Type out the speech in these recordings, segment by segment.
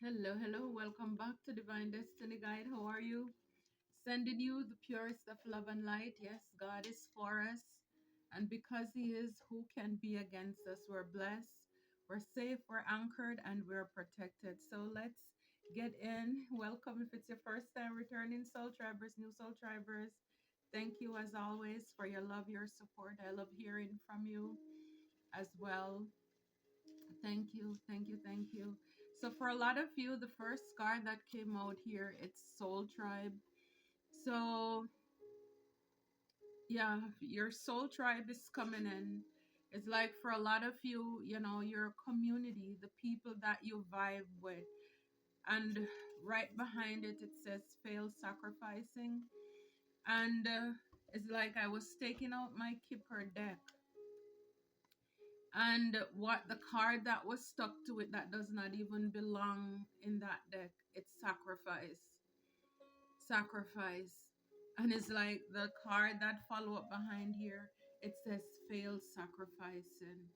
Hello, hello. Welcome back to Divine Destiny Guide. How are you? Sending you the purest of love and light. Yes, God is for us. And because He is, who can be against us? We're blessed, we're safe, we're anchored, and we're protected. So let's get in. Welcome if it's your first time returning, Soul Tribers, new Soul Tribers. Thank you as always for your love, your support. I love hearing from you as well. Thank you, thank you, thank you. So for a lot of you, the first card that came out here, it's Soul Tribe. So yeah, your Soul Tribe is coming in. It's like for a lot of you, your community, the people that you vibe with. And right behind it, it says fail sacrificing. And it's like I was taking out my Kipper deck. And what the card that was stuck to it that does not even belong in that deck, it's sacrifice. Sacrifice. And it's like the card that follow up behind here, it says fail sacrificing.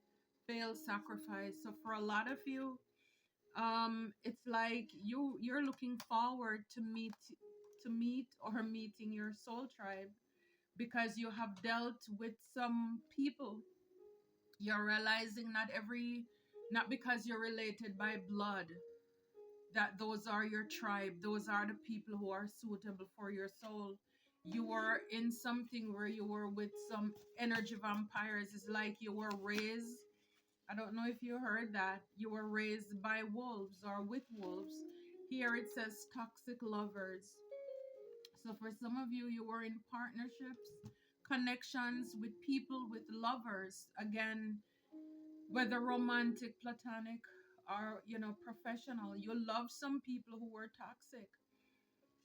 Fail sacrifice. So for a lot of you, it's like you're looking forward to meet or meeting your soul tribe because you have dealt with some people. You're realizing not because you're related by blood, that those are your tribe, those are the people who are suitable for your soul. You were in something where you were with some energy vampires. It's like you were raised, I don't know if you heard that, you were raised by wolves or with wolves. Here it says toxic lovers. So for some of you, you were in partnerships, connections with people, with lovers. Again, whether romantic, platonic, or professional, you love some people who were toxic.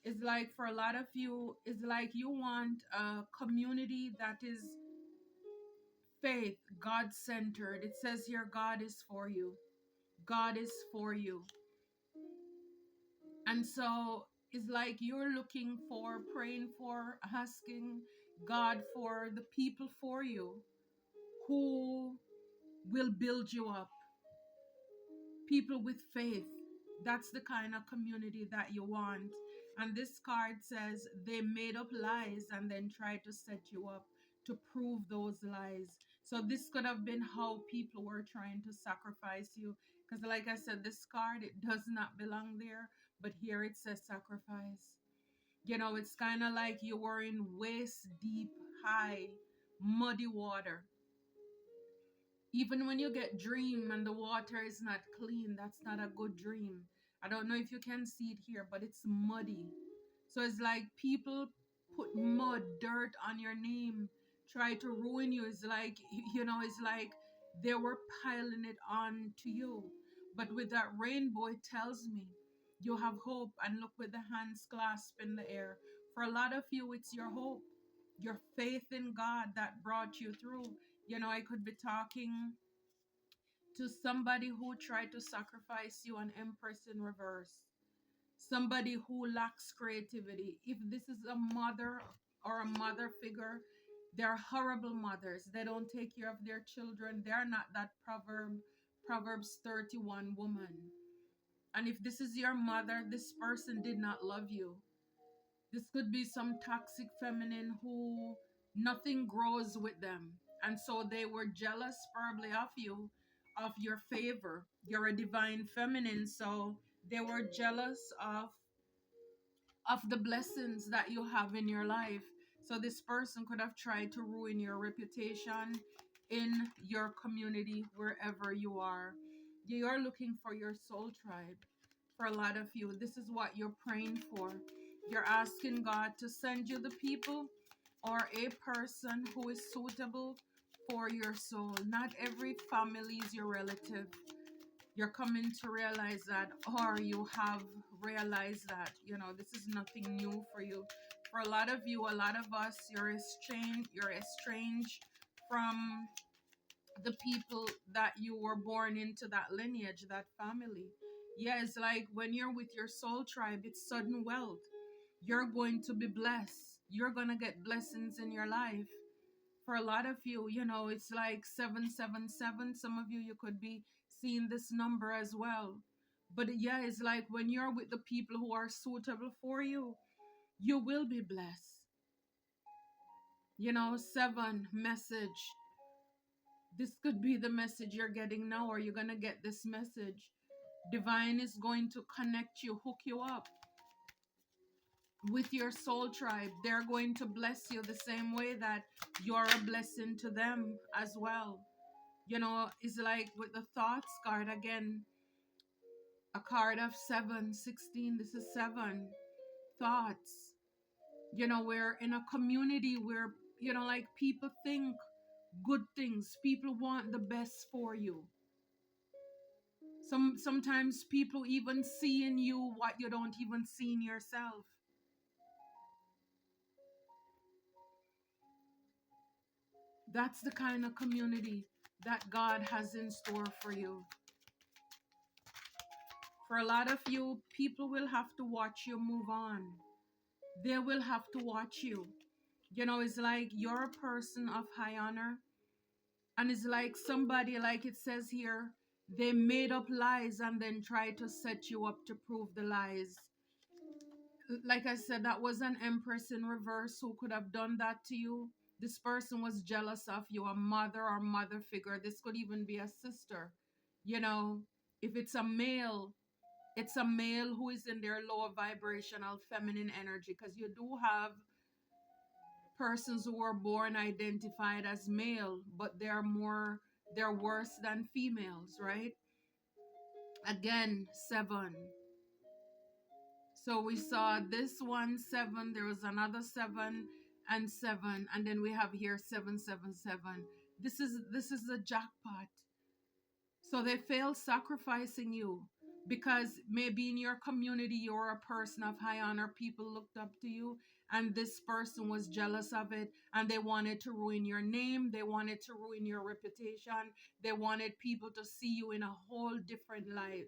It's like for a lot of you, it's like you want a community that is faith, God centered. It says here, God is for you. God is for you. And so it's like you're looking for, praying for, asking God for the people for you who will build you up, people with faith. That's the kind of community that you want. And this card says they made up lies and then tried to set you up to prove those lies. So this could have been how people were trying to sacrifice you. Because like I said, this card, it does not belong there. But here it says sacrifice. It's kind of like you were in waist deep, high, muddy water. Even when you get dream and the water is not clean, that's not a good dream. I don't know if you can see it here, but it's muddy. So it's like people put mud, dirt on your name, try to ruin you. It's like, it's like they were piling it on to you. But with that rainbow, it tells me you have hope. And look, with the hands clasped in the air. For a lot of you, it's your hope, your faith in God that brought you through. I could be talking to somebody who tried to sacrifice you, an empress in reverse, somebody who lacks creativity. If this is a mother or a mother figure, they're horrible mothers. They don't take care of their children. They're not that Proverbs 31 woman. And if this is your mother, this person did not love you. This could be some toxic feminine who nothing grows with them. And so they were jealous probably of you, of your favor. You're a divine feminine, so they were jealous of the blessings that you have in your life. So this person could have tried to ruin your reputation in your community, wherever you are. You are looking for your soul tribe. For a lot of you, this is what you're praying for. You're asking God to send you the people or a person who is suitable for your soul. Not every family is your relative. You're coming to realize that, or you have realized that, this is nothing new for you. For a lot of you, a lot of us, you're estranged from the people that you were born into, that lineage, that family. Yeah, it's like when you're with your soul tribe, it's sudden wealth. You're going to be blessed. You're going to get blessings in your life. For a lot of you, it's like 777. Some of you could be seeing this number as well. But yeah, it's like when you're with the people who are suitable for you, you will be blessed. Seven, message. This could be the message you're getting now, or you're going to get this message. Divine is going to connect you, hook you up with your soul tribe. They're going to bless you the same way that you're a blessing to them as well. It's like with the thoughts card again, a card of 7, 16. This is 7 thoughts. We're in a community where, like people think good things, people want the best for you. Sometimes people even see in you what you don't even see in yourself. That's the kind of community that God has in store for you. For a lot of you, people will have to watch you move on. They will have to watch you. It's like you're a person of high honor. And it's like somebody, like it says here, they made up lies and then tried to set you up to prove the lies. Like I said, that was an empress in reverse who could have done that to you. This person was jealous of you, a mother or mother figure. This could even be a sister. You know, if it's a male who is in their lower vibrational feminine energy, because you do have persons who were born identified as male, but they're worse than females, right? Again, 7. So we saw this one 7, there was another 7 and 7, and then we have here 777. This is the jackpot. So they fail sacrificing you because maybe in your community you're a person of high honor, people looked up to you, and this person was jealous of it, and they wanted to ruin your name, they wanted to ruin your reputation, they wanted people to see you in a whole different light,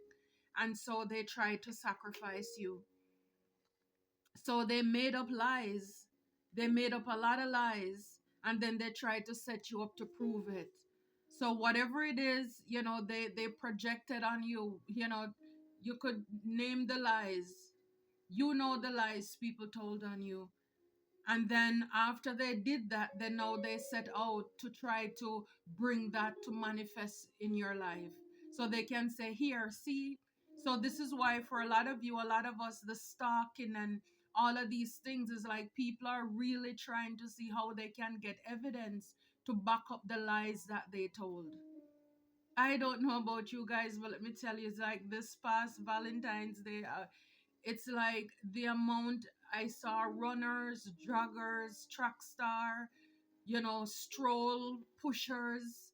and so they tried to sacrifice you. So they made up lies. They made up a lot of lies, and then they tried to set you up to prove it. So whatever it is, they projected on you, you could name the lies. The lies people told on you. And then after they did that, then now they set out to try to bring that to manifest in your life. So they can say, here, see. So this is why for a lot of you, a lot of us, the stalking and all of these things is like people are really trying to see how they can get evidence to back up the lies that they told. I don't know about you guys, but let me tell you, it's like this past Valentine's Day, it's like the amount I saw runners, joggers, track star, stroll pushers,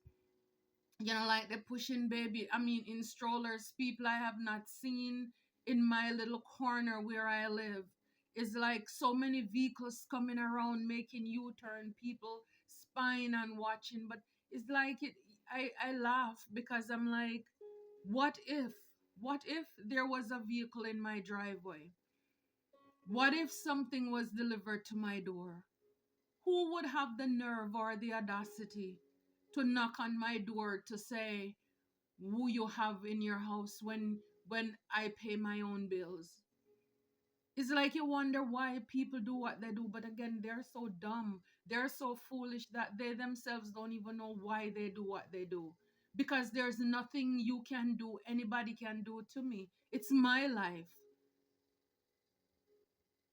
like the pushing baby. I mean, in strollers, people I have not seen in my little corner where I live. It's like so many vehicles coming around making U-turn, people spying and watching. But it's like I laugh because I'm like, what if? What if there was a vehicle in my driveway? What if something was delivered to my door? Who would have the nerve or the audacity to knock on my door to say who you have in your house when I pay my own bills? It's like you wonder why people do what they do, but again, they're so dumb. They're so foolish that they themselves don't even know why they do what they do. Because there's nothing you can do, anybody can do to me. It's my life.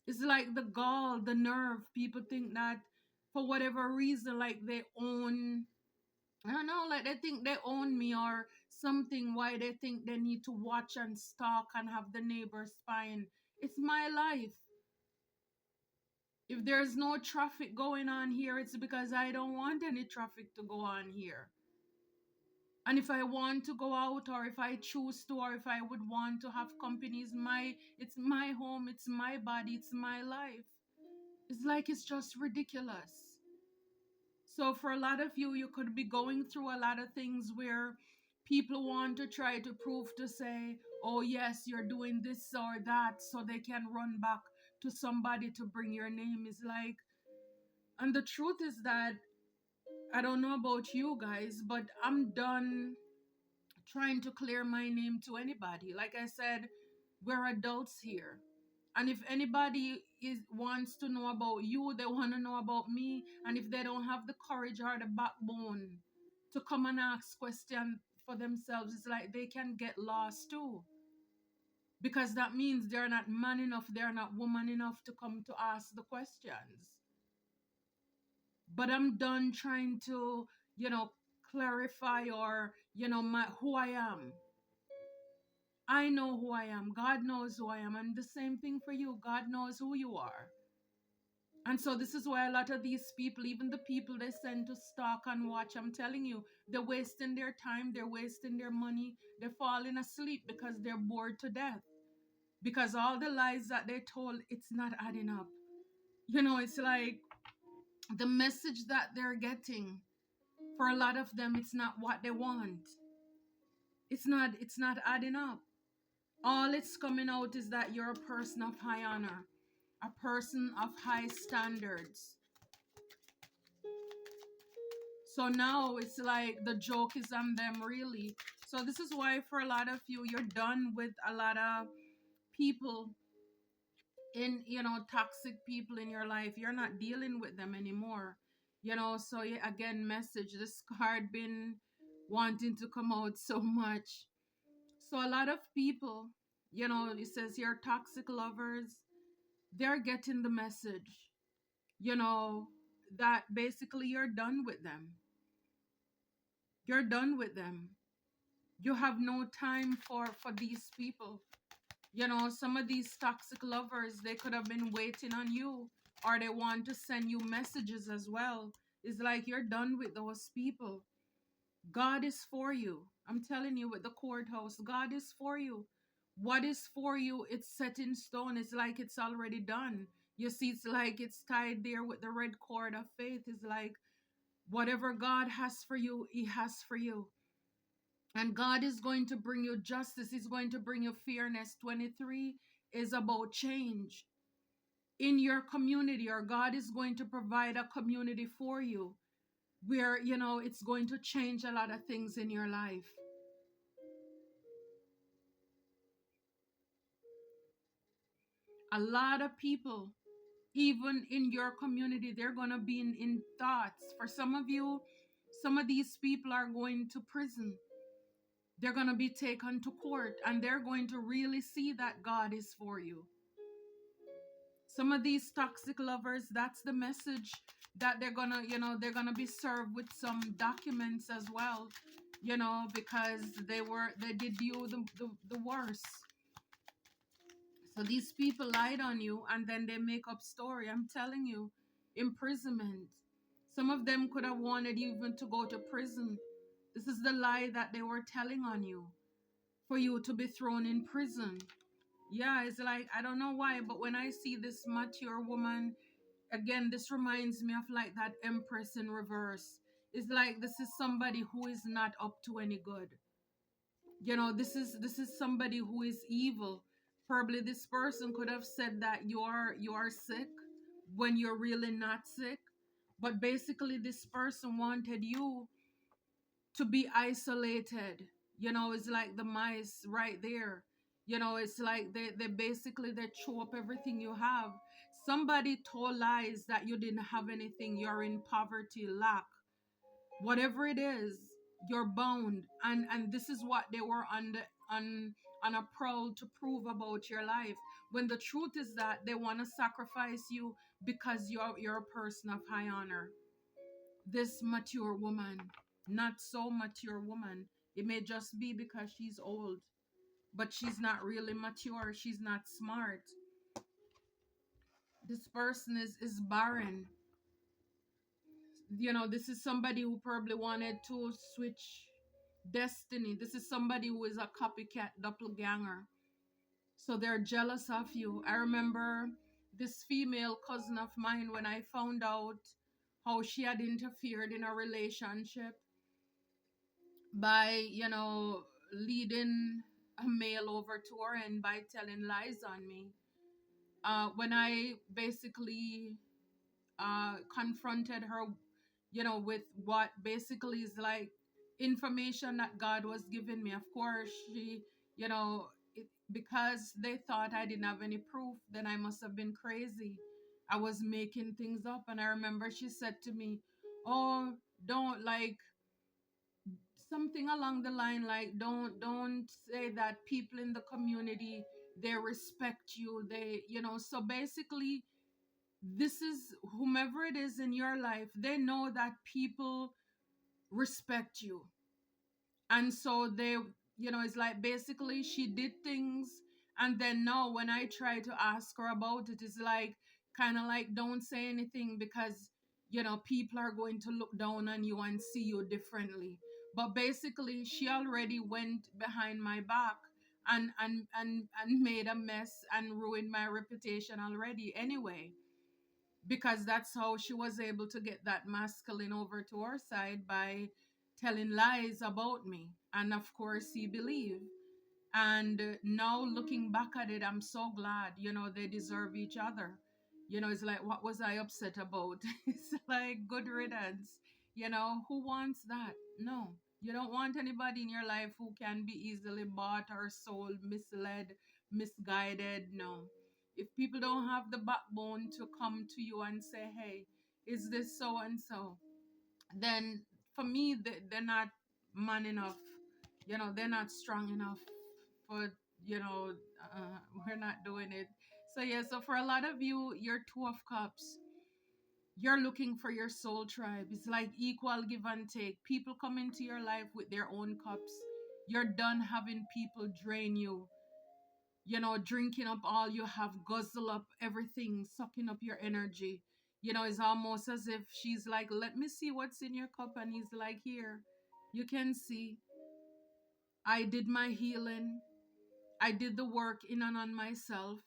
It's like the gall, the nerve. People think that for whatever reason, like they own, I don't know, like they think they own me or something. Why they think they need to watch and stalk and have the neighbors spying. It's my life. If there's no traffic going on here, it's because I don't want any traffic to go on here. And if I want to go out or if I choose to or if I would want to have companies, it's my home, it's my body, it's my life. It's like it's just ridiculous. So for a lot of you, you could be going through a lot of things where people want to try to prove to say, oh yes, you're doing this or that, so they can run back to somebody to bring your name. Is like, and the truth is that I don't know about you guys, but I'm done trying to clear my name to anybody. Like I said, we're adults here. And if anybody wants to know about you, they want to know about me. And if they don't have the courage or the backbone to come and ask questions for themselves, it's like they can get lost too. Because that means they're not man enough, they're not woman enough to come to ask the questions. But I'm done trying to, clarify or, who I am. I know who I am. God knows who I am. And the same thing for you. God knows who you are. And so this is why a lot of these people, even the people they send to stalk and watch, I'm telling you, they're wasting their time, they're wasting their money, they're falling asleep because they're bored to death. Because all the lies that they told, it's not adding up. It's like the message that they're getting, for a lot of them, it's not what they want. It's not adding up. All it's coming out is that you're a person of high honor, a person of high standards. So now it's like the joke is on them, really. So this is why for a lot of you, you're done with a lot of people in, toxic people in your life. You're not dealing with them anymore. So yeah, again, message, this card been wanting to come out so much. So a lot of people, it says your toxic lovers, they're getting the message, that basically you're done with them. You're done with them. You have no time for these people. Some of these toxic lovers, they could have been waiting on you, or they want to send you messages as well. It's like you're done with those people. God is for you. I'm telling you, with the courthouse, God is for you. What is for you, it's set in stone. It's like it's already done. You see, it's like it's tied there with the red cord of faith. It's like whatever God has for you, He has for you. And God is going to bring you justice. He's going to bring you fairness. 23 is about change in your community, or God is going to provide a community for you where, it's going to change a lot of things in your life. A lot of people, even in your community, they're going to be in thoughts. For some of you, some of these people are going to prison. They're going to be taken to court, and they're going to really see that God is for you. Some of these toxic lovers, that's the message that they're going to, they're going to be served with some documents as well, because they did you the worst. So these people lied on you, and then they make up story. I'm telling you, imprisonment. Some of them could have wanted even to go to prison. This is the lie that they were telling on you, for you to be thrown in prison. Yeah, it's like, I don't know why, but when I see this mature woman, again, this reminds me of like that Empress in reverse. It's like this is somebody who is not up to any good. This is somebody who is evil. Probably this person could have said that you are sick when you're really not sick. But basically this person wanted you to be isolated. It's like the mice right there. It's like they basically they chew up everything you have. Somebody told lies that you didn't have anything, you're in poverty, lack, whatever it is, you're bound. And this is what they were on a prowl to prove about your life, when the truth is that they want to sacrifice you because you're a person of high honor. This mature woman, not so mature woman, it may just be because she's old, but she's not really mature, she's not smart. This person is barren. This is somebody who probably wanted to switch destiny. This is somebody who is a copycat doppelganger. So they're jealous of you. I remember this female cousin of mine, when I found out how she had interfered in a relationship by, leading a male over to her and by telling lies on me. When I basically confronted her, with what basically is like information that God was giving me. Of course, she, you know, because they thought I didn't have any proof, then I must have been crazy. I was making things up. And I remember she said to me, "Oh, don't like something along the line like don't say that people in the community they respect you. They, you know, so basically this is whomever it is in your life, they know that people respect you, and so they, you know, it's like basically she did things, and then now when I try to ask her about it, it's like kind of like don't say anything because, you know, people are going to look down on you and see you differently. But basically she already went behind my back and made a mess and ruined my reputation already anyway, because that's how she was able to get that masculine over to her side, by telling lies about me. And of course, he believed. And now looking back at it, I'm so glad, you know, they deserve each other. You know, it's like, what was I upset about? It's like good riddance. You know, who wants that? No, you don't want anybody in your life who can be easily bought or sold, misled, misguided. No. If people don't have the backbone to come to you and say, hey, is this so and so? Then for me, they're not man enough. You know, they're not strong enough for, you know, we're not doing it. So yeah, so for a lot of you, you're two of cups, you're looking for your soul tribe. It's like equal give and take. People come into your life with their own cups. You're done having people drain you, you know, drinking up all you have, guzzle up everything, sucking up your energy. You know, it's almost as if she's like, let me see what's in your cup. And he's like, here, you can see, I did my healing. I did the work in and on myself.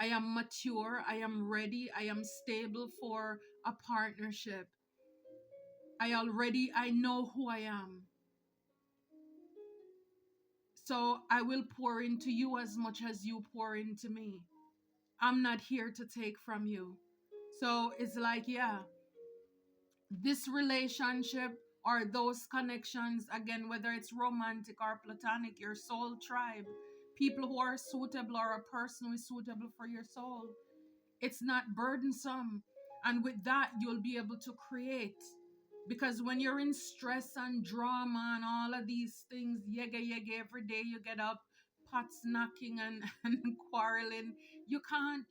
I am mature. I am ready. I am stable for a partnership. I know who I am. So I will pour into you as much as you pour into me. I'm not here to take from you. So it's like, yeah, this relationship or those connections, again, whether it's romantic or platonic, your soul tribe, people who are suitable or a person who is suitable for your soul, it's not burdensome. And with that, you'll be able to create. Because when you're in stress and drama and all of these things, yega yega, every day you get up, pots knocking and, and quarreling, you can't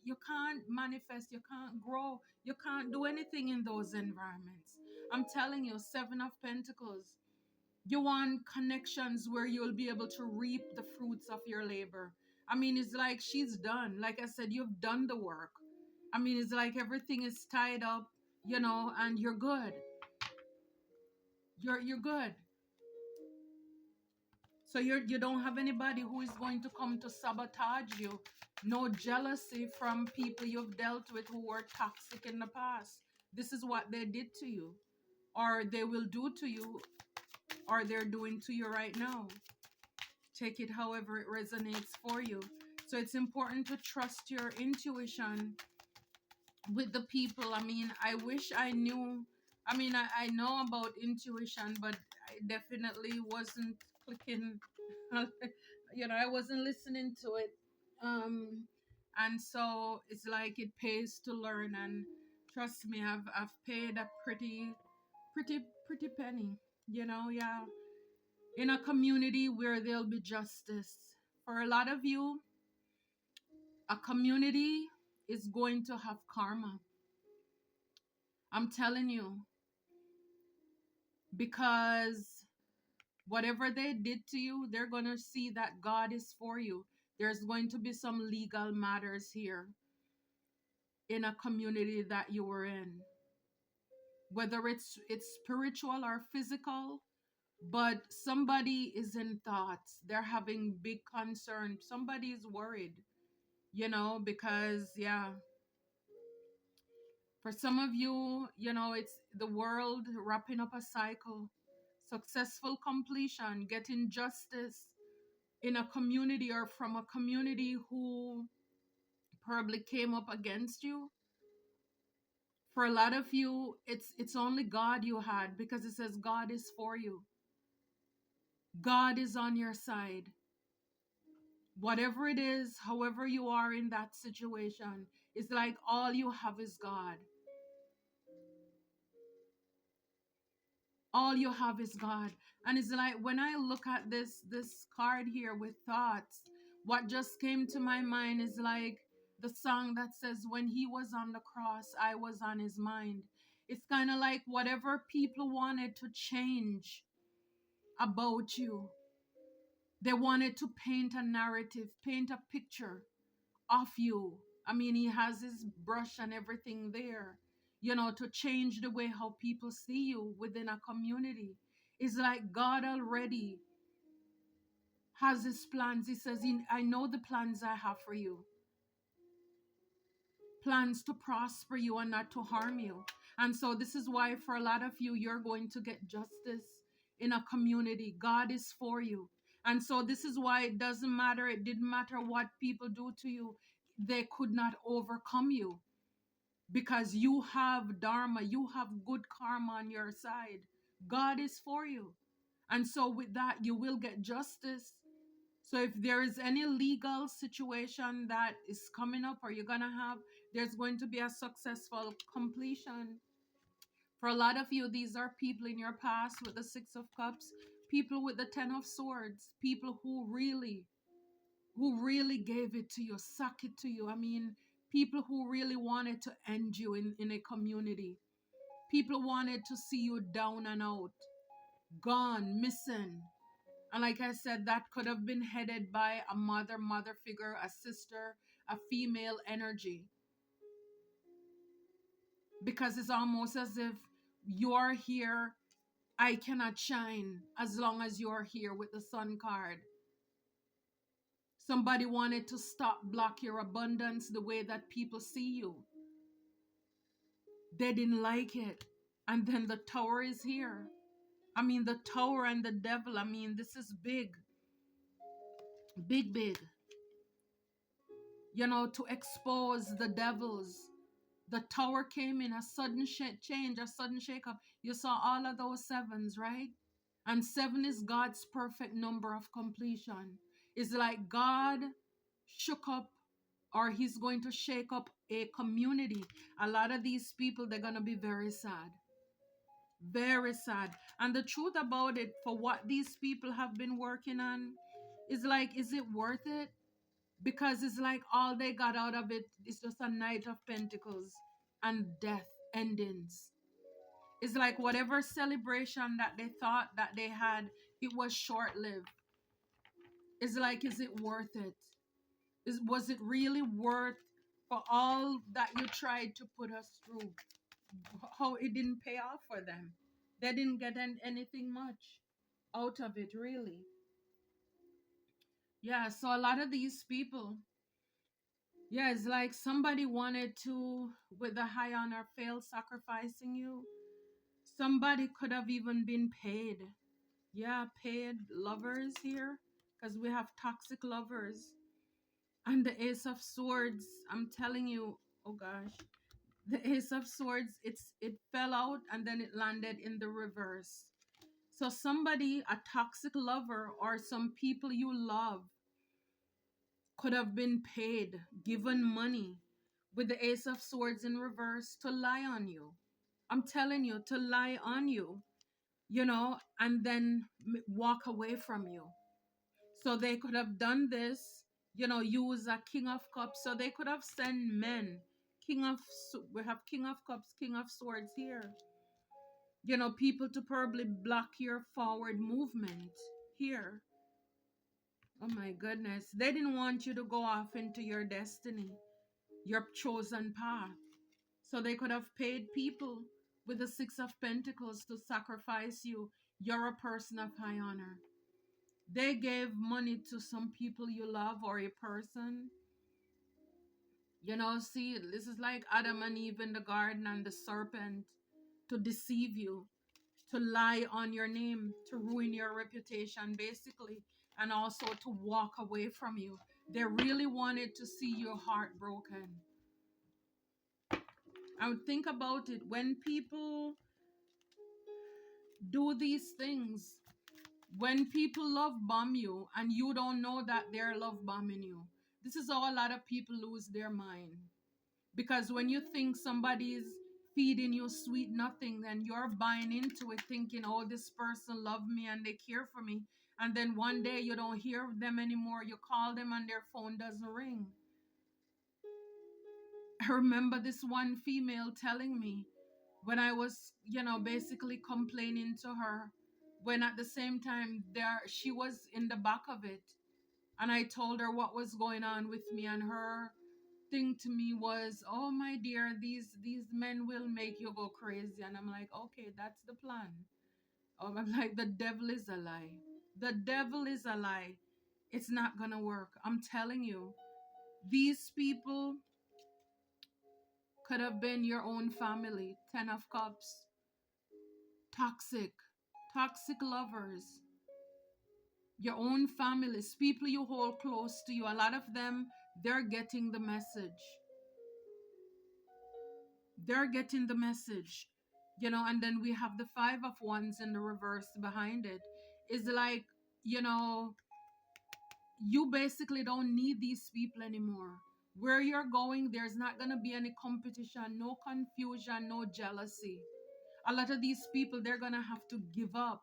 manifest, you can't grow, you can't do anything in those environments. I'm telling you, Seven of Pentacles. You want connections where you'll be able to reap the fruits of your labor. I mean, it's like she's done. Like I said, you've done the work. I mean, it's like everything is tied up, you know, and you're good. You're good. So you don't have anybody who is going to come to sabotage you. No jealousy from people you've dealt with who were toxic in the past. This is what they did to you, or they will do to you, or they're doing to you right now. Take it however it resonates for you. So it's important to trust your intuition with the people. I mean, I wish I knew. I mean, I know about intuition, but I definitely wasn't clicking. You know, I wasn't listening to it. And so it's like it pays to learn. And trust me, I've paid a pretty penny. You know, yeah. In a community where there'll be justice. For a lot of you, a community is going to have karma. I'm telling you, because whatever they did to you, they're going to see that God is for you. There's going to be some legal matters here in a community that you were in, whether it's spiritual or physical, but somebody is in thoughts. They're having big concern. Somebody is worried, you know, because yeah, for some of you, you know, it's the world wrapping up a cycle, successful completion, getting justice in a community or from a community who probably came up against you. For a lot of you, it's only God you had, because it says God is for you. God is on your side. Whatever it is, however you are in that situation, it's like all you have is God. All you have is God. And it's like when I look at this card here with thoughts, what just came to my mind is like the song that says, when he was on the cross, I was on his mind. It's kind of like whatever people wanted to change about you, they wanted to paint a narrative, paint a picture of you. I mean, he has his brush and everything there, to change the way how people see you within a community. It's like God already has his plans. He says, I know the plans I have for you. Plans to prosper you and not to harm you. And so this is why for a lot of you, you're going to get justice in a community. God is for you. And so this is why it doesn't matter. It didn't matter what people do to you. They could not overcome you because you have dharma. You have good karma on your side. God is for you. And so with that, you will get justice. So if there is any legal situation that is coming up or you're going to have, there's going to be a successful completion. For a lot of you, these are people in your past with the Six of Cups, people with the Ten of Swords, people who really gave it to you, suck it to you. I mean, people who really wanted to end you in a community. People wanted to see you down and out, gone, missing. And like I said, that could have been headed by a mother figure, a sister, a female energy. Because it's almost as if you're here, I cannot shine as long as you're here with the sun card. Somebody wanted to stop, block your abundance the way that people see you. They didn't like it. And then the tower is here. I mean, the tower and the devil, I mean, this is big. Big, big. To expose the devils. The tower came in a sudden change, a sudden shake-up. You saw all of those sevens, right? And 7 is God's perfect number of completion. It's like God shook up, or he's going to shake up a community. A lot of these people, they're going to be very sad. Very sad. And the truth about it, for what these people have been working on, is like, is it worth it? Because it's like all they got out of it is just a Knight of Pentacles and death endings. It's like whatever celebration that they thought that they had, it was short-lived. It's like, is it worth it? Was it really worth for all that you tried to put us through? How it didn't pay off for them. They didn't get anything much out of it, really. Yeah, so a lot of these people, yeah, it's like somebody wanted to, with the high honor, fail sacrificing you. Somebody could have even been paid. Yeah, paid lovers here, because we have toxic lovers. And the Ace of Swords, I'm telling you, oh gosh, the Ace of Swords, it fell out and then it landed in the reverse. So somebody, a toxic lover, or some people you love, could have been paid, given money with the Ace of Swords in reverse to lie on you. I'm telling you, to lie on you, and then walk away from you. So they could have done this, use a King of Cups. So they could have sent men. We have King of Cups, King of Swords here. People to probably block your forward movement here. Oh my goodness. They didn't want you to go off into your destiny, your chosen path. So they could have paid people with the Six of Pentacles to sacrifice you. You're a person of high honor. They gave money to some people you love, or a person. See, this is like Adam and Eve in the garden and the serpent, to deceive you, to lie on your name, to ruin your reputation, basically, and also to walk away from you. They really wanted to see your heart broken. I would think about it. When people do these things, When people love bomb you and you don't know that they're love bombing you, this is how a lot of people lose their mind. Because when you think somebody's feeding you sweet nothing and you're buying into it thinking, oh, this person love me and they care for me, and then one day you don't hear them anymore, you call them and their phone doesn't ring. I remember this one female telling me when I was, basically complaining to her, when at the same time there she was in the back of it, and I told her what was going on with me, and her thing to me was, "Oh my dear, these men will make you go crazy." And I'm like, "Okay, that's the plan." I'm like, "The devil is a lie. The devil is a lie. It's not going to work. I'm telling you. These people could have been your own family. 10 of cups. Toxic. Toxic lovers. Your own families, people you hold close to you. A lot of them, they're getting the message. They're getting the message, and then we have the 5 of Wands in the reverse behind it. It's like, you know you basically don't need these people anymore. Where you're going, there's not going to be any competition, no confusion, no jealousy. A lot of these people, they're going to have to give up,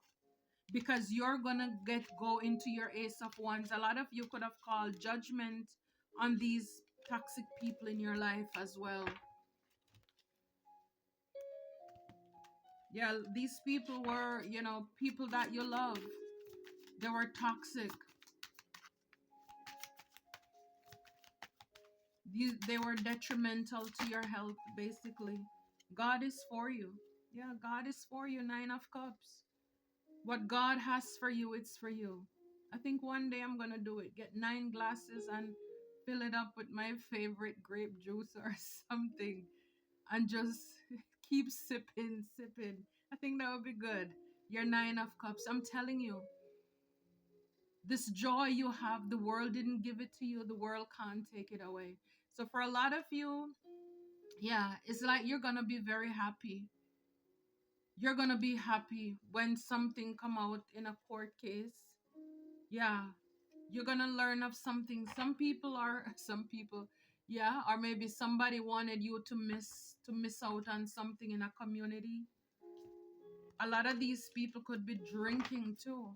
because you're going to go into your Ace of Wands. A lot of you could have called judgment on these toxic people in your life as well. Yeah, these people were, people that you love. They were toxic. They were detrimental to your health, basically. God is for you. Yeah, God is for you. 9 of Cups. What God has for you, it's for you. I think one day I'm going to do it. Get 9 glasses and fill it up with my favorite grape juice or something, and just keep sipping, sipping. I think that would be good. Your 9 of Cups. I'm telling you, this joy you have, the world didn't give it to you. The world can't take it away. So for a lot of you, yeah, it's like you're going to be very happy. You're going to be happy when something come out in a court case. Yeah, you're going to learn of something. Some people, yeah, or maybe somebody wanted you to miss out on something in a community. A lot of these people could be drinking too.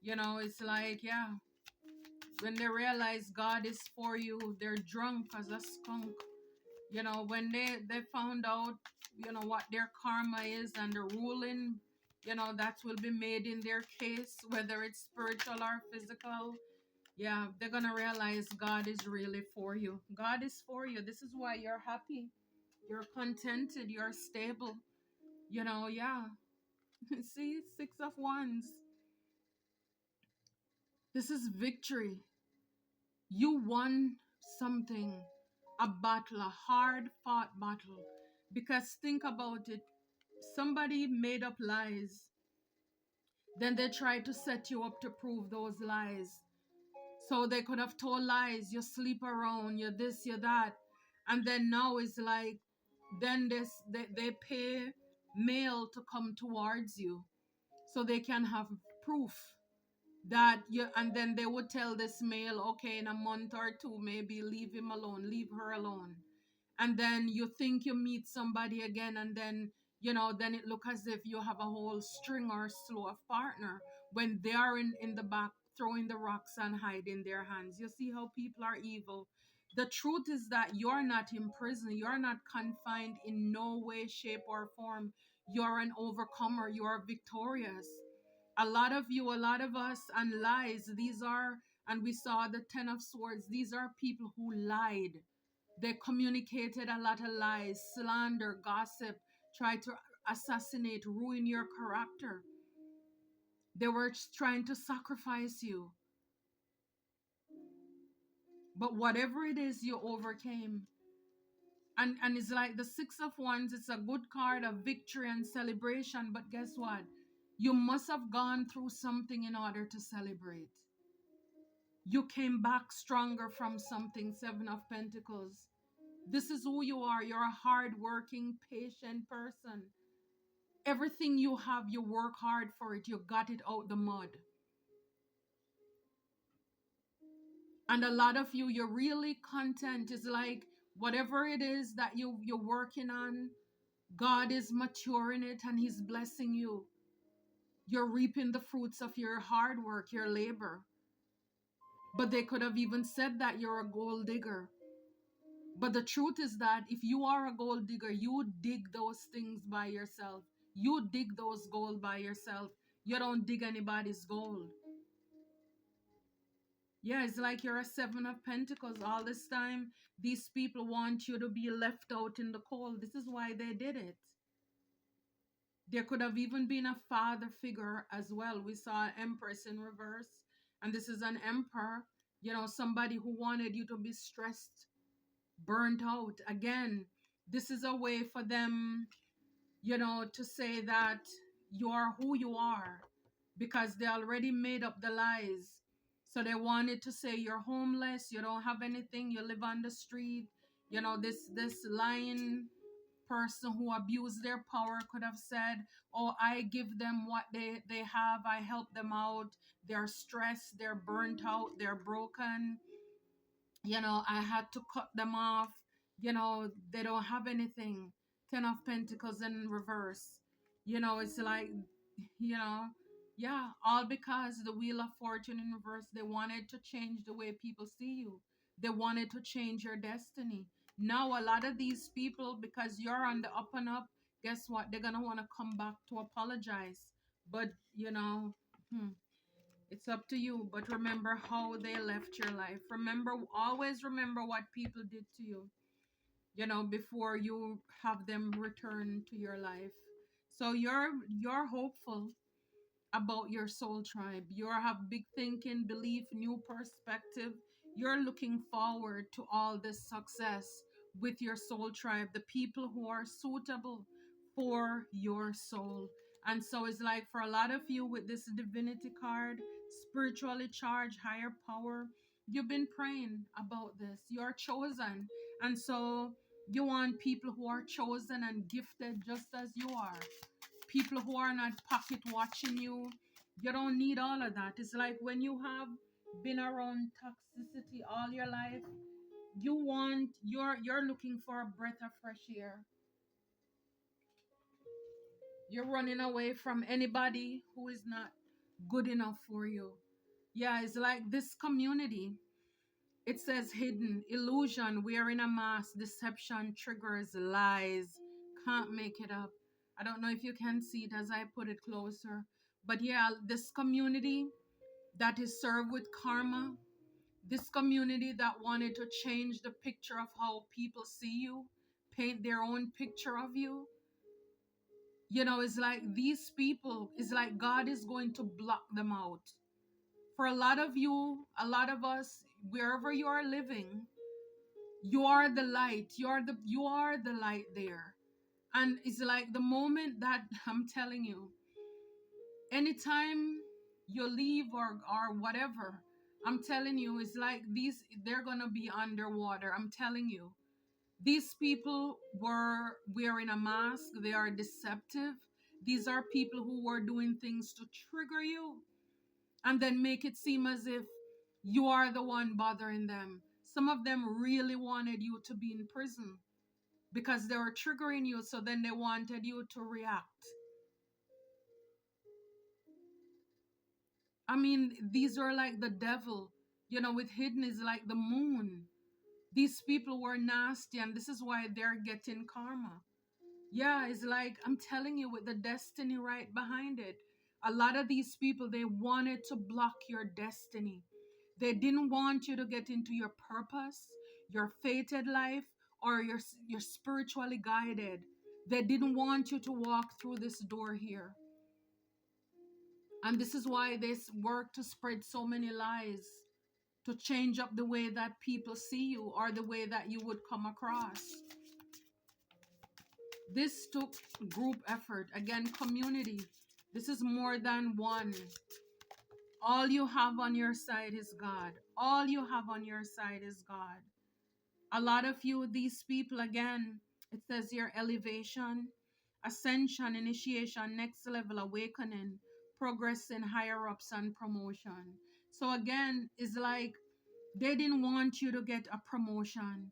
It's like, yeah, when they realize God is for you, they're drunk as a skunk. When they found out, what their karma is and the ruling, that will be made in their case, whether it's spiritual or physical. Yeah, they're gonna realize God is really for you. God is for you. This is why you're happy, you're contented, you're stable. Yeah. See, 6 of Wands. This is victory. You won something, a battle, a hard fought battle. Because think about it, somebody made up lies, then they tried to set you up to prove those lies. So they could have told lies, you sleep around, you're this, you're that. And then now it's like, then they pay mail to come towards you so they can have proof that you, and then they would tell this male, okay, in a month or two, maybe leave him alone, leave her alone. And then you think you meet somebody again, and then, then it look as if you have a whole string or slew of partner, when they are in the back throwing the rocks and hiding their hands. You see how people are evil. The truth is that you're not in prison, you're not confined in no way, shape, or form. You're an overcomer, you're victorious. A lot of you, a lot of us, and lies, these are, and we saw the 10 of Swords, these are people who lied. They communicated a lot of lies, slander, gossip, try to assassinate, ruin your character. They were trying to sacrifice you. But whatever it is, you overcame. And it's like the 6 of Wands, it's a good card of victory and celebration. But guess what? You must have gone through something in order to celebrate. You came back stronger from something. 7 of Pentacles. This is who you are. You're a hard-working, patient person. Everything you have, you work hard for it. You got it out the mud. And a lot of you, you're really content. It's like whatever it is that you're working on, God is maturing it and He's blessing you. You're reaping the fruits of your hard work, your labor. But they could have even said that you're a gold digger. But the truth is that if you are a gold digger, you dig those things by yourself. You dig those gold by yourself. You don't dig anybody's gold. Yeah, it's like you're a seven of pentacles all this time. These people want you to be left out in the cold. This is why they did it. There could have even been a father figure as well. We saw an empress in reverse, and this is an emperor, somebody who wanted you to be stressed, burnt out. Again, this is a way for them, to say that you are who you are because they already made up the lies. So they wanted to say you're homeless, you don't have anything, you live on the street. This lying person who abused their power could have said, oh, I give them what they have, I help them out. They're stressed, they're burnt out, they're broken. I had to cut them off. They don't have anything. Ten of Pentacles in reverse. It's like, you know, yeah, all because the Wheel of Fortune in reverse, they wanted to change the way people see you. They wanted to change your destiny. Now, a lot of these people, because you're on the up and up, guess what? They're going to want to come back to apologize. But, hmm, it's up to you, but remember how they left your life. Always remember what people did to you, before you have them return to your life. So you're hopeful about your soul tribe. You have big thinking, belief, new perspective. You're looking forward to all this success with your soul tribe, the people who are suitable for your soul. And so it's like for a lot of you with this divinity card, spiritually charged, higher power, you've been praying about this. You're chosen. And so you want people who are chosen and gifted just as you are, people who are not pocket watching you. You don't need all of that. It's like when you have been around toxicity all your life, you're looking for a breath of fresh air. You're running away from anybody who is not good enough for you. Yeah, it's like this community. It says hidden, illusion, wearing a mask, deception, triggers, lies. Can't make it up. I don't know if you can see it as I put it closer. But yeah, this community that is served with karma, this community that wanted to change the picture of how people see you, paint their own picture of you. It's like these people, it's like God is going to block them out. For a lot of you, a lot of us, wherever you are living, you are the light. You are the light there. And it's like the moment that I'm telling you, anytime you leave or whatever, I'm telling you, it's like they're gonna be underwater. I'm telling you. These people were wearing a mask, they are deceptive. These are people who were doing things to trigger you and then make it seem as if you are the one bothering them. Some of them really wanted you to be in prison because they were triggering you, so then they wanted you to react. I mean, these are like the devil, with hidden is like the moon. These people were nasty, and this is why they're getting karma. Yeah, it's like I'm telling you, with the destiny right behind it. A lot of these people, they wanted to block your destiny. They didn't want you to get into your purpose, your fated life, or your spiritually guided. They didn't want you to walk through this door here. And this is why they work to spread so many lies, to change up the way that people see you or the way that you would come across. This took group effort. Again, community. This is more than one. All you have on your side is God. All you have on your side is God. A lot of you, these people, again, it says your elevation, ascension, initiation, next level, awakening, progress in higher ups and promotion. So again, it's like They didn't want you to get a promotion.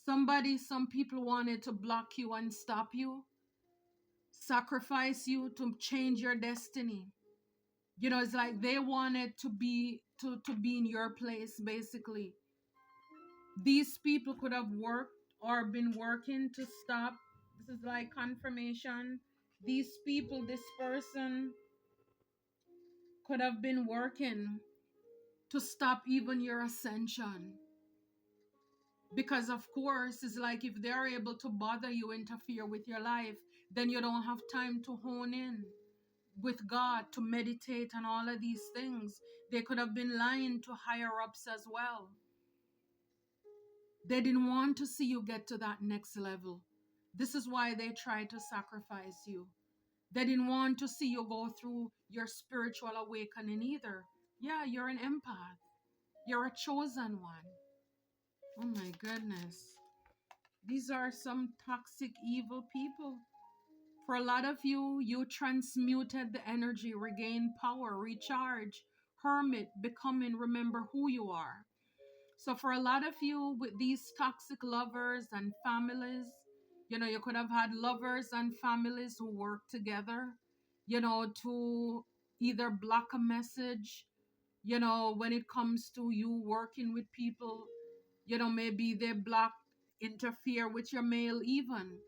Some people wanted to block you and stop you, sacrifice you to change your destiny. It's like they wanted to be in your place, basically. These people could have worked or been working to stop. This is like confirmation. These people, this person could have been working to stop even your ascension. Because, of course, it's like if they're able to bother you, interfere with your life, then you don't have time to hone in with God, to meditate and all of these things. They could have been lying to higher ups as well. They didn't want to see you get to that next level. This is why they tried to sacrifice you. They didn't want to see you go through your spiritual awakening either. Yeah, you're an empath. You're a chosen one. Oh my goodness. These are some toxic, evil people. For a lot of you, you transmuted the energy, regain power, recharge, hermit, becoming, remember who you are. So for a lot of you with these toxic lovers and families, you could have had lovers and families who work together, to either block a message, when it comes to you working with people, maybe they block, interfere with your mail even.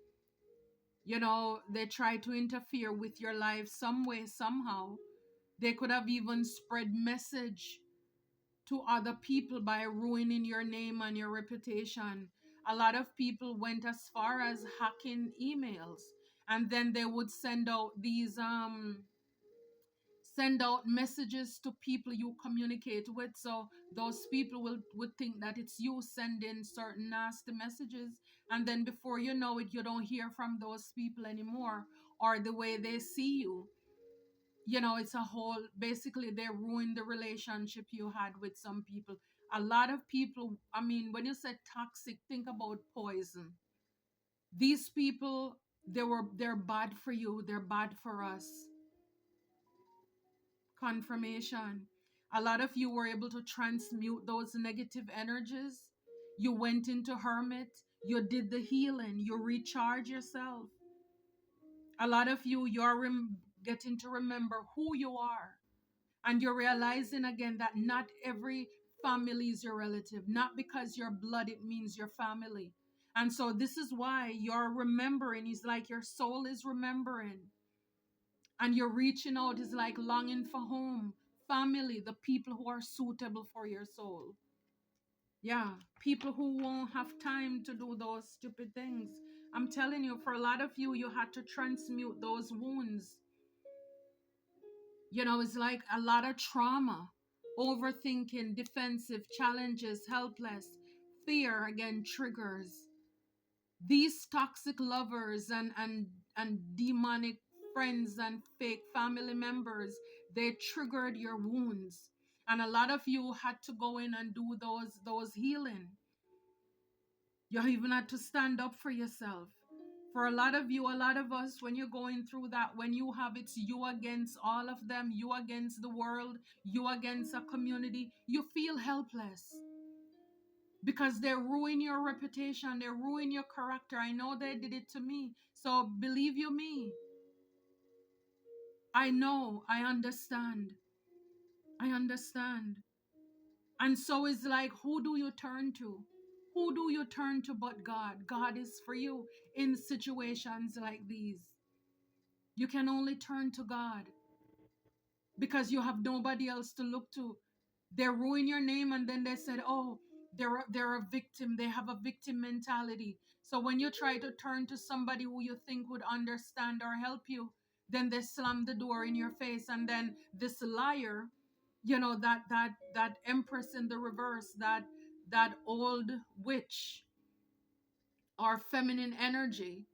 They try to interfere with your life some way, somehow. They could have even spread message to other people by ruining your name and your reputation. A lot of people went as far as hacking emails, and then they would send out messages to people you communicate with. So those people would think that it's you sending certain nasty messages, and then before you know it, you don't hear from those people anymore, or the way they see you. It's a whole, basically, they ruined the relationship you had with some people. A lot of people, I mean, when you said toxic, think about poison. These people, they're bad for you, they're bad for us. Confirmation. A lot of you were able to transmute those negative energies. You went into hermit, you did the healing, you recharge yourself. A lot of you, you're getting to remember who you are. And you're realizing again that not every family is your relative. Not because you're blood, it means your family. And so this is why you're remembering. It's like your soul is remembering. And you're reaching out, is like longing for home, family, the people who are suitable for your soul. Yeah, people who won't have time to do those stupid things. I'm telling you, for a lot of you, you had to transmute those wounds. It's like a lot of trauma, overthinking, defensive, challenges, helpless, fear, again, triggers. These toxic lovers and demonic friends and fake family members, they triggered your wounds. And a lot of you had to go in and do those healing. You even had to stand up for yourself. For a lot of you, a lot of us, when you're going through that, when you have it's you against all of them, you against the world, you against a community, you feel helpless because they ruin your reputation, they ruin your character. I know they did it to me. So believe you me, I know, I understand. I understand. And so it's like, who do you turn to? Who do you turn to but God? God is for you in situations like these. You can only turn to God because you have nobody else to look to. They ruin your name and then they said, oh, they're a victim. They have a victim mentality. So when you try to turn to somebody who you think would understand or help you, then they slam the door in your face. And then this liar, that empress in the reverse, that old witch or feminine energy,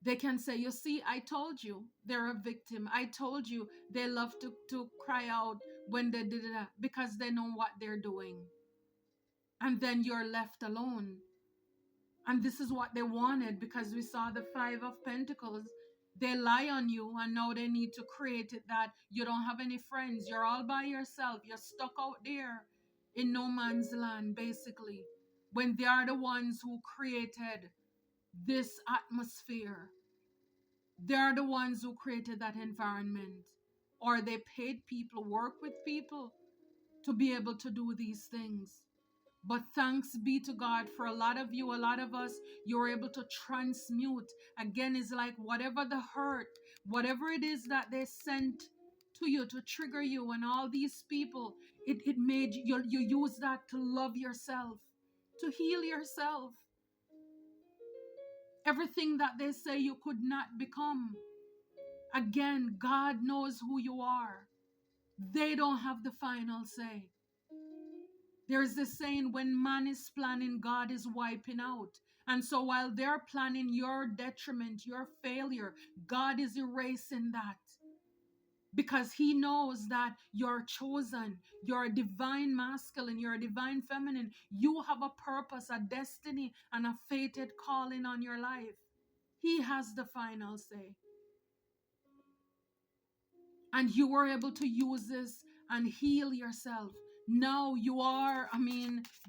they can say, you see, I told you they're a victim. I told you they love to cry out when they did that because they know what they're doing. And then you're left alone. And this is what they wanted, because we saw the Five of Pentacles. They lie on you, and now they need to create it that you don't have any friends. You're all by yourself. You're stuck out there. in no man's land, basically, when they are the ones who created this atmosphere. They are the ones who created that environment, or they paid people, work with people to be able to do these things. But thanks be to God for a lot of you, a lot of us, you're able to transmute. Again, it's like whatever the hurt, whatever it is that they sent to you to trigger you, and all these people, it made you use that to love yourself, to heal yourself. Everything that they say you could not become. Again, God knows who you are. They don't have the final say. There's this saying, when man is planning, God is wiping out. And so while they're planning your detriment, your failure, God is erasing that. Because he knows that you're chosen, you're a divine masculine, you're a divine feminine. You have a purpose, a destiny, and a fated calling on your life. He has the final say. And you were able to use this and heal yourself. Now you are,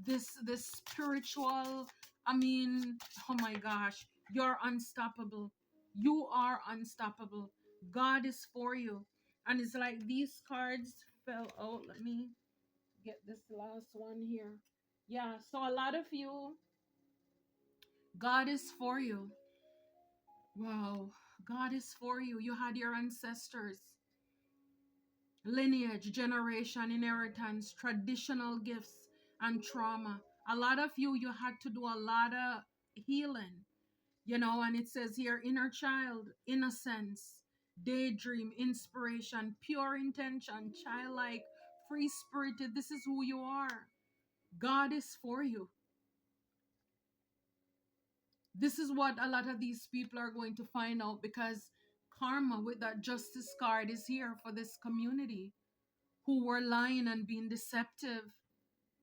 this spiritual, oh my gosh, you're unstoppable. You are unstoppable. God is for you. And it's like these cards fell out. Let me get this last one here. Yeah, so a lot of you, God is for you. Wow, God is for you. You had your ancestors, lineage, generation, inheritance, traditional gifts, and trauma. A lot of you had to do a lot of healing, and it says here, inner child, innocence, daydream, inspiration, pure intention, childlike, free spirited. This is who you are. God is for you. This is what a lot of these people are going to find out, because karma with that justice card is here for this community who were lying and being deceptive.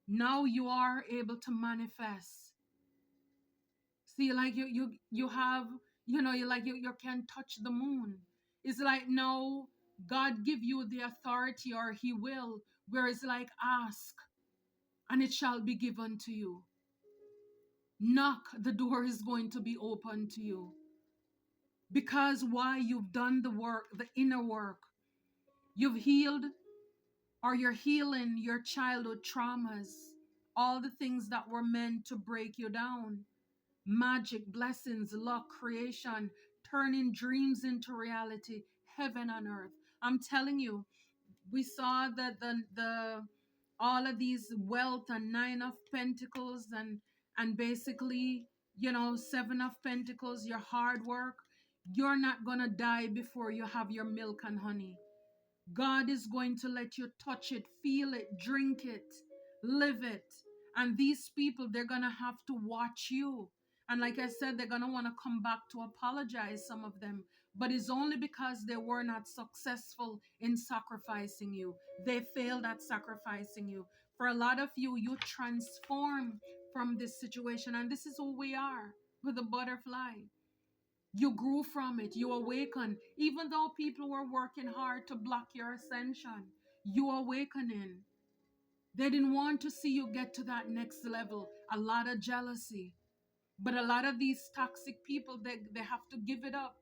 Now you are able to manifest. See, like you have, you can touch the moon. It's like now God give you the authority, or he will, where it's like, ask and it shall be given to you. Knock, the door is going to be open to you. Because why? You've done the work, the inner work. You've healed, or you're healing your childhood traumas, all the things that were meant to break you down. Magic, blessings, luck, creation, turning dreams into reality, heaven on earth. I'm telling you, we saw that the all of these wealth and nine of pentacles, and basically, seven of pentacles, your hard work. You're not gonna die before you have your milk and honey. God is going to let you touch it, feel it, drink it, live it. And these people, they're going to have to watch you. And like I said, they're going to want to come back to apologize, some of them. But it's only because they were not successful in sacrificing you. They failed at sacrificing you. For a lot of you, you transform from this situation. And this is who we are with the butterfly. You grew from it. You awakened. Even though people were working hard to block your ascension, you awakening. They didn't want to see you get to that next level. A lot of jealousy. But a lot of these toxic people, they have to give it up,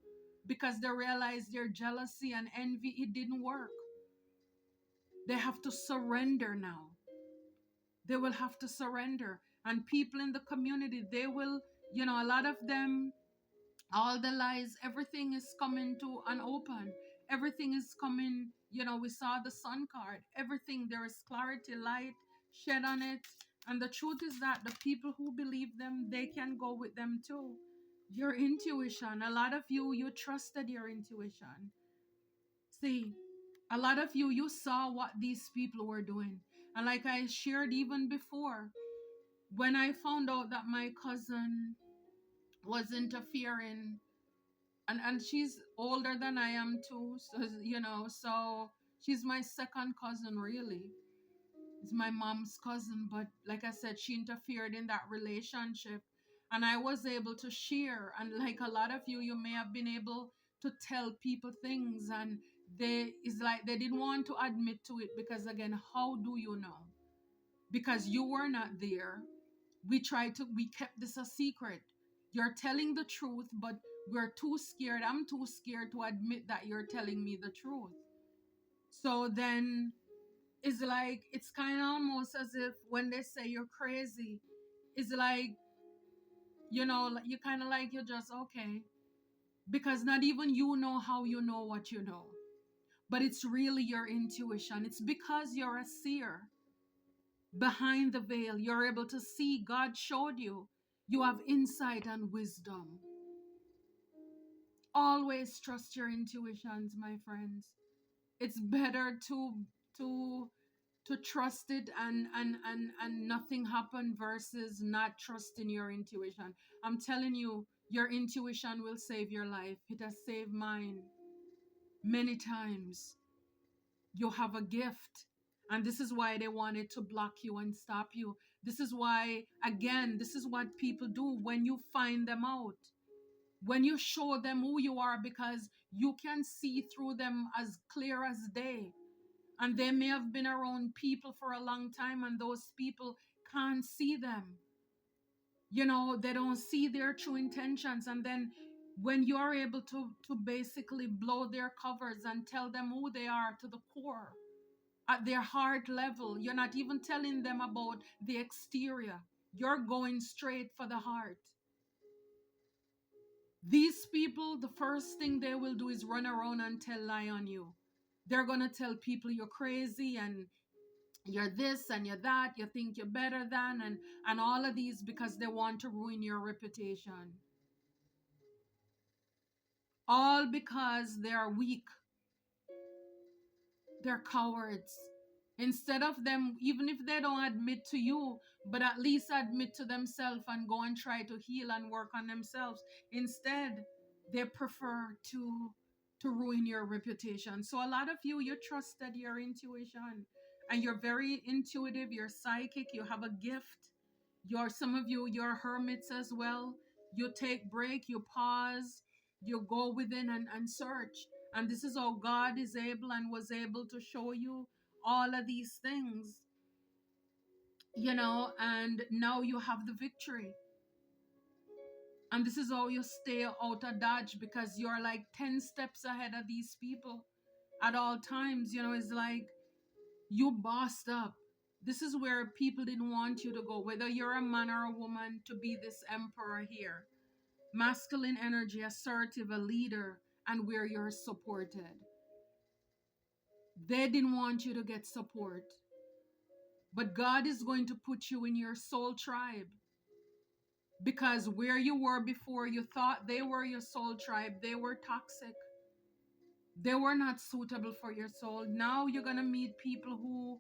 because they realize their jealousy and envy, it didn't work. They have to surrender now. They will have to surrender. And people in the community, they will, a lot of them, all the lies, everything is coming to an open. Everything is coming, we saw the sun card. Everything, there is clarity, light shed on it. And the truth is that the people who believe them, they can go with them too. Your intuition, a lot of you trusted your intuition. See, a lot of you saw what these people were doing. And like I shared even before, when I found out that my cousin was interfering, and she's older than I am too, so she's my second cousin, really. It's my mom's cousin, but like I said, she interfered in that relationship, and I was able to share. And like a lot of you may have been able to tell people things, and it's like they didn't want to admit to it, because again, how do you know? because you were not there. We kept this a secret. You're telling the truth, but we're too scared. I'm too scared to admit that you're telling me the truth. So then it's like, it's kind of almost as if when they say you're crazy, it's like, like, you kind of like, you're just okay. Because not even you know how you know what you know. But it's really your intuition. It's because you're a seer. Behind the veil, you're able to see. God showed you. You have insight and wisdom. Always trust your intuitions, my friends. It's better to to trust it and nothing happen versus not trusting your intuition. I'm telling you, your intuition will save your life. It has saved mine many times. You have a gift, and this is why they wanted to block you and stop you. This is why, again, this is what people do when you find them out, when you show them who you are, because you can see through them as clear as day. And they may have been around people for a long time, and those people can't see them. They don't see their true intentions. And then when you're able to basically blow their covers and tell them who they are to the core, at their heart level, you're not even telling them about the exterior. You're going straight for the heart. These people, the first thing they will do is run around and tell lie on you. They're going to tell people you're crazy and you're this and you're that, you think you're better than, and all of these, because they want to ruin your reputation. All because they are weak. They're cowards. Instead of them, even if they don't admit to you, but at least admit to themselves and go and try to heal and work on themselves. Instead, they prefer to ruin your reputation. So a lot of you trusted your intuition, and you're very intuitive, you're psychic, you have a gift. Some of you're hermits as well. You take break, you pause, you go within and search. And this is how God is able and was able to show you all of these things, and now you have the victory. And this is how you stay out of dodge, because you're like 10 steps ahead of these people at all times. It's like you bossed up. This is where people didn't want you to go, whether you're a man or a woman, to be this emperor here. Masculine energy, assertive, a leader, and where you're supported. They didn't want you to get support. But God is going to put you in your soul tribe. Because where you were before, you thought they were your soul tribe. They were toxic. They were not suitable for your soul. Now you're going to meet people who,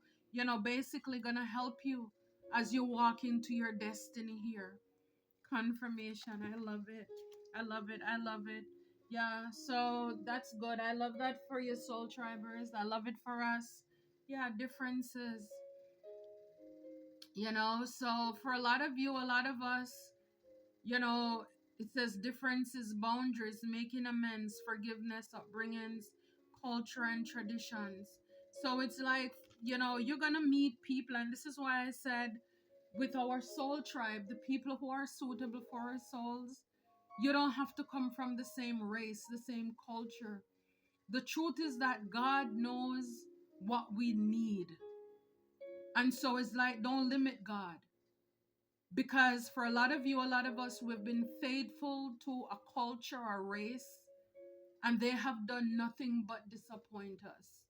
basically going to help you as you walk into your destiny here. Confirmation. I love it. I love it. I love it. Yeah, so that's good. I love that for your soul tribers. I love it for us. Yeah, differences. So for a lot of you, a lot of us, you know, it says differences, boundaries, making amends, forgiveness, upbringings, culture, and traditions. So it's like, you're going to meet people. And this is why I said, with our soul tribe, the people who are suitable for our souls, you don't have to come from the same race, the same culture. The truth is that God knows what we need. And so it's like, don't limit God. Because for a lot of you, a lot of us, we've been faithful to a culture or race, and they have done nothing but disappoint us.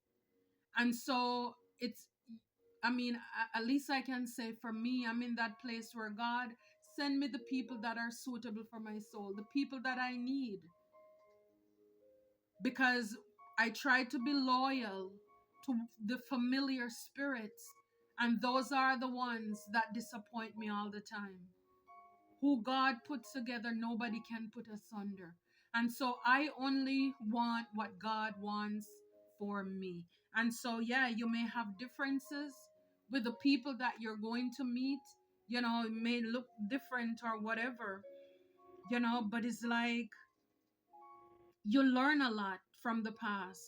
And so at least I can say for me, I'm in that place where God, send me the people that are suitable for my soul, the people that I need. Because I try to be loyal to the familiar spirits, and those are the ones that disappoint me all the time. Who God puts together, nobody can put asunder. And so I only want what God wants for me. And so, yeah, you may have differences with the people that you're going to meet. It may look different or whatever, but it's like you learn a lot from the past,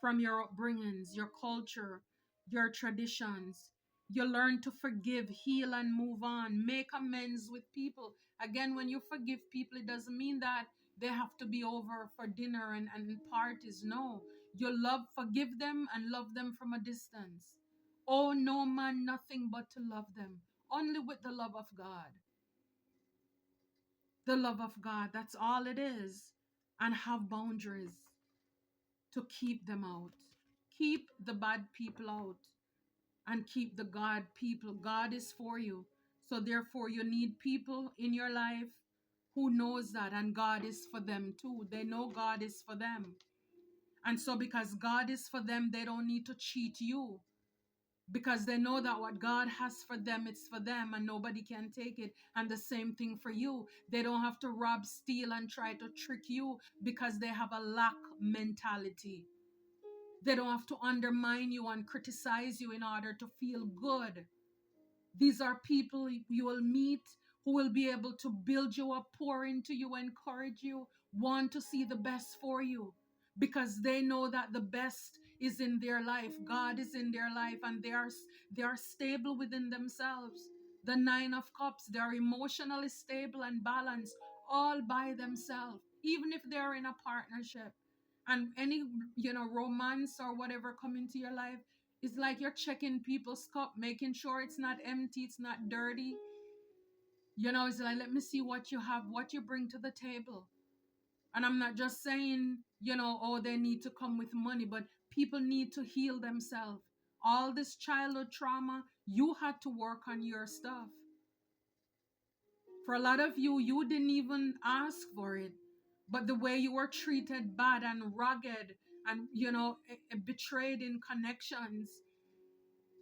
from your upbringings, your culture, your traditions. You learn to forgive, heal, and move on. Make amends with people. Again, when you forgive people, it doesn't mean that they have to be over for dinner and parties. No. You love, forgive them and love them from a distance. Oh, no man, nothing but to love them. Only with the love of God. The love of God. That's all it is. And have boundaries to keep them out. Keep the bad people out and keep the God people. God is for you. So therefore you need people in your life who knows that, and God is for them too. They know God is for them. And so because God is for them, they don't need to cheat you. Because they know that what God has for them, it's for them and nobody can take it. And the same thing for you. They don't have to rob, steal, and try to trick you because they have a lack mentality. They don't have to undermine you and criticize you in order to feel good. These are people you will meet who will be able to build you up, pour into you, encourage you, want to see the best for you because they know that the best is in their life. God is in their life and they are stable within themselves. The 9 of Cups, they are emotionally stable and balanced all by themselves, even if they're in a partnership. And any, romance or whatever come into your life, it's like you're checking people's cup, making sure it's not empty, it's not dirty. It's like, let me see what you have, what you bring to the table. And I'm not just saying, oh, they need to come with money, but people need to heal themselves. All this childhood trauma, you had to work on your stuff. For a lot of you, you didn't even ask for it. But the way you were treated bad and rugged and, betrayed in connections,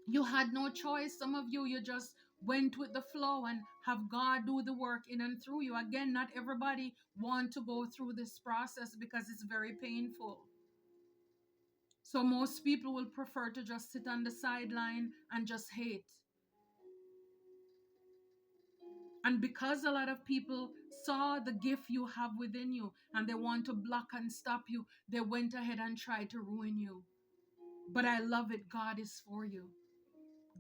you had no choice. Some of you, you just went with the flow and have God do the work in and through you. Again, not everybody want to go through this process because it's very painful. So most people will prefer to just sit on the sideline and just hate. And because a lot of people saw the gift you have within you and they want to block and stop you, they went ahead and tried to ruin you. But I love it. God is for you.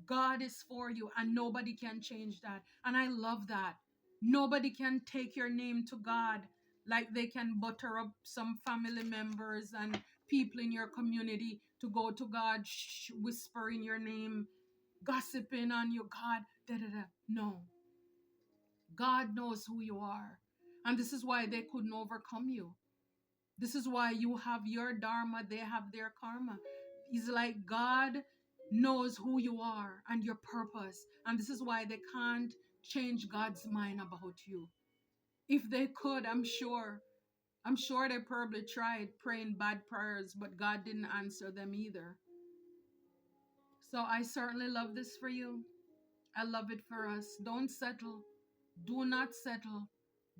God is for you and nobody can change that. And I love that. Nobody can take your name to God like they can butter up some family members and people in your community to go to God, whispering your name, gossiping on you. God, da da da. No. God knows who you are. And this is why they couldn't overcome you. This is why you have your dharma, they have their karma. It's like God knows who you are and your purpose. And this is why they can't change God's mind about you. If they could, I'm sure they probably tried praying bad prayers, but God didn't answer them either. So I certainly love this for you. I love it for us. Don't settle. Do not settle.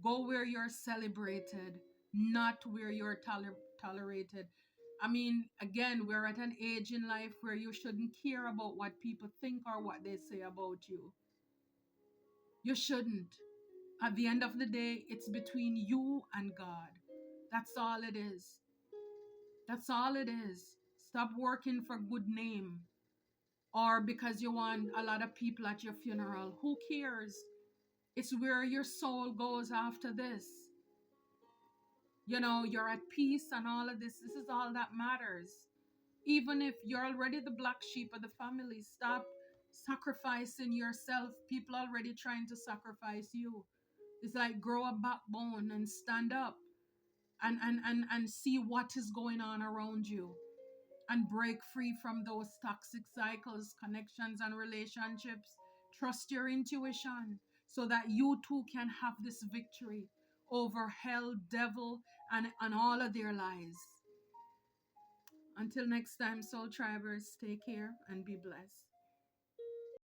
Go where you're celebrated, not where you're tolerated. I mean, again, we're at an age in life where you shouldn't care about what people think or what they say about you. You shouldn't. At the end of the day, it's between you and God. That's all it is. That's all it is. Stop working for good name or because you want a lot of people at your funeral. Who cares? It's where your soul goes after this. You're at peace and all of this. This is all that matters. Even if you're already the black sheep of the family, stop sacrificing yourself. People already trying to sacrifice you. It's like grow a backbone and stand up and see what is going on around you and break free from those toxic cycles, connections, and relationships. Trust your intuition so that you too can have this victory over hell, devil, and all of their lies. Until next time, Soul Tribers, take care and be blessed.